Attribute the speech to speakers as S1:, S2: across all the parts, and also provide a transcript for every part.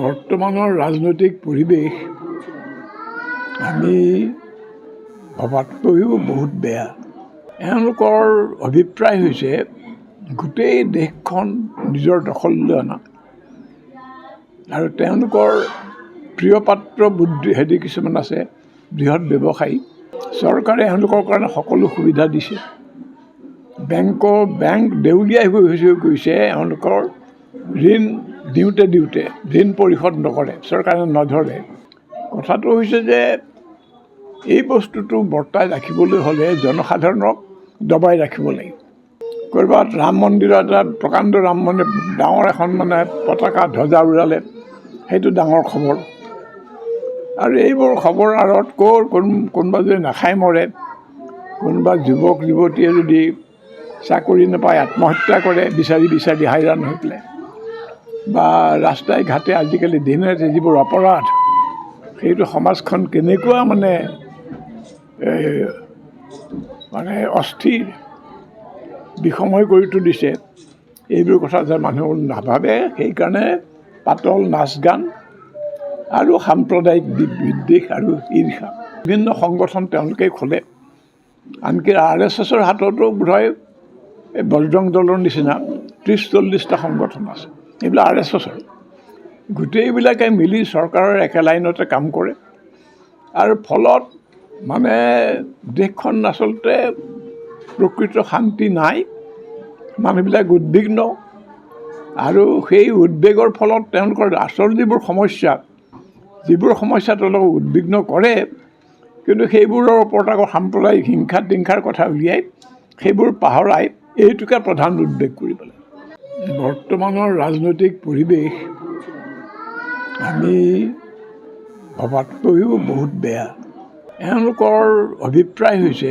S1: বৰ্তমানৰ ৰাজনৈতিক পৰিৱেশ আমি ভবাতকৈও বহুত বেয়া। এওঁলোকৰ অভিপ্ৰায় হৈছে গোটেই দেশখন নিজৰ দখললৈ অনা আৰু তেওঁলোকৰ প্ৰিয় পাত্ৰ বুদ্ধি কিছুমান আছে, বৃহৎ ব্যৱসায়ী। চৰকাৰে এওঁলোকৰ কাৰণে সকলো সুবিধা দিছে। বেংক দেউলীয়াই গৈছে। এওঁলোকৰ ঋণ দিওঁতে ঋণ পৰিশোধ নকৰে, চৰকাৰে নধৰে। কথাটো হৈছে যে এই বস্তুটো বৰ্তাই ৰাখিবলৈ হ'লে জনসাধাৰণক দবাই ৰাখিব লাগিব। ক'ৰবাত ৰাম মন্দিৰত প্ৰকাণ্ড ৰাম মন্দিৰ ডাঙৰ এখন পতাকা ধ্বজা উৰালে, সেইটো ডাঙৰ খবৰ। আৰু এইবোৰ খবৰ আঁৰত কোনোবা যদি নাখাই মৰে, কোনোবা যুৱক যুৱতীয়ে যদি চাকৰি নাপায় আত্মহত্যা কৰে বিচাৰি হাইৰাণ হৈ পেলাই, বা ৰাস্তাই ঘাটে আজিকালি দিনে ৰাতি যিবোৰ অপৰাধ, সেইটো সমাজখন কেনেকুৱা অস্থিৰ বিষময় কৰি তুলিছে। এইবোৰ কথা যে মানুহ নাভাবে, সেইকাৰণে পাতল নাচ গান আৰু সাম্প্ৰদায়িক বিদ্বেষ আৰু ঈৰ্ষা বিভিন্ন সংগঠন তেওঁলোকে খোলে। আনকি RSSৰ হাততো বোধহয় বজৰং দলৰ নিচিনা 30-40টা সংগঠন আছে। এইবিলাক RSSৰ। গোটেইবিলাকে মিলি চৰকাৰৰ একে লাইনতে কাম কৰে আৰু ফলত দেশখন আচলতে প্ৰকৃত শান্তি নাই। মানুহবিলাক উদ্বিগ্ন আৰু সেই উদ্বেগৰ ফলত তেওঁলোকৰ আচল যিবোৰ সমস্যা তেওঁলোকক উদ্বিগ্ন কৰে, কিন্তু সেইবোৰৰ ওপৰত আকৌ সাম্প্ৰদায়িক হিংসা তিংসাৰ কথা উলিয়াই সেইবোৰ পাহৰাই এইটোকে প্ৰধান উদ্বেগ কৰিব লাগে। বৰ্তমানৰ ৰাজনৈতিক পৰিৱেশ আমি ভবাতকৈও বহুত বেয়া। এওঁলোকৰ অভিপ্ৰায় হৈছে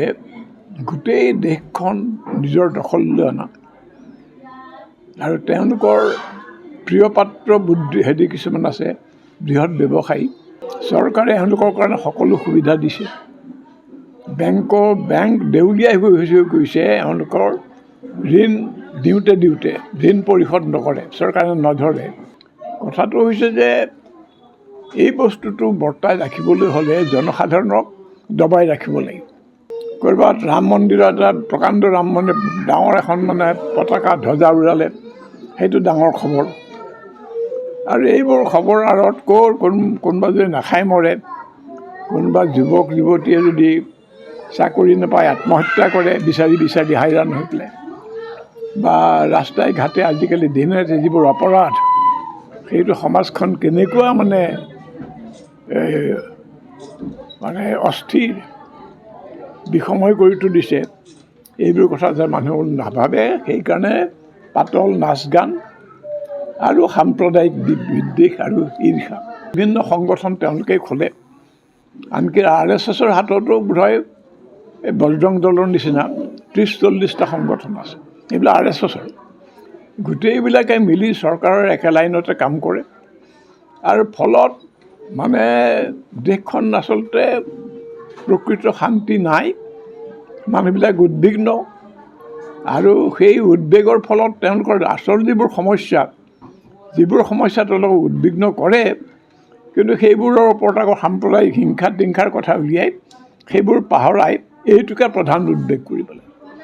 S1: গোটেই দেশখন নিজৰ দখললৈ অনা আৰু তেওঁলোকৰ প্ৰিয় পাত্ৰ বুদ্ধি কিছুমান আছে, বৃহৎ ব্যৱসায়ী। চৰকাৰে এওঁলোকৰ কাৰণে সকলো সুবিধা দিছে। বেংক দেউলীয়াই গৈছে। এওঁলোকৰ ঋণ দিওঁতে ঋণ পৰিশোধ নকৰে, চৰকাৰে নধৰে। কথাটো হৈছে যে এই বস্তুটো বৰ্তাই ৰাখিবলৈ হ'লে জনসাধাৰণক দবাই ৰাখিব লাগিব। ক'ৰবাত ৰাম মন্দিৰত প্ৰকাণ্ড ৰাম মন্দিৰ ডাঙৰ এখন পতাকা ধ্বজা উৰালে, সেইটো ডাঙৰ খবৰ। আৰু এইবোৰ খবৰ আঁৰত কোনোবা যদি নাখাই মৰে, কোনোবা যুৱক যুৱতীয়ে যদি চাকৰি নাপায় আত্মহত্যা কৰে বিচাৰি হাইৰাণ হৈ পেলাই, বা ৰাস্তাই ঘাটে আজিকালি দিনে ৰাতি যিবোৰ অপৰাধ, সেইটো সমাজখন কেনেকুৱা অস্থিৰ বিষময় কৰি তুলিছে। এইবোৰ কথা যে মানুহ নাভাবে, সেইকাৰণে পাতল নাচ গান আৰু সাম্প্ৰদায়িক বিদ্বেষ আৰু ঈৰ্ষা বিভিন্ন সংগঠন তেওঁলোকে খোলে। আনকি RSSৰ হাততো বোধহয় বজৰং দলৰ নিচিনা 30-40টা সংগঠন আছে। এইবিলাক RSSৰ। গোটেইবিলাকে মিলি চৰকাৰৰ একে লাইনতে কাম কৰে আৰু ফলত দেশখন আচলতে প্ৰকৃত শান্তি নাই। মানুহবিলাক উদ্বিগ্ন আৰু সেই উদ্বেগৰ ফলত তেওঁলোকৰ আচল যিবোৰ সমস্যা তেওঁলোকক উদ্বিগ্ন কৰে, কিন্তু সেইবোৰৰ ওপৰত আকৌ সাম্প্ৰদায়িক হিংসা তিংসাৰ কথা উলিয়াই সেইবোৰ পাহৰাই এইটোকে প্ৰধান উদ্বেগ কৰিব লাগে।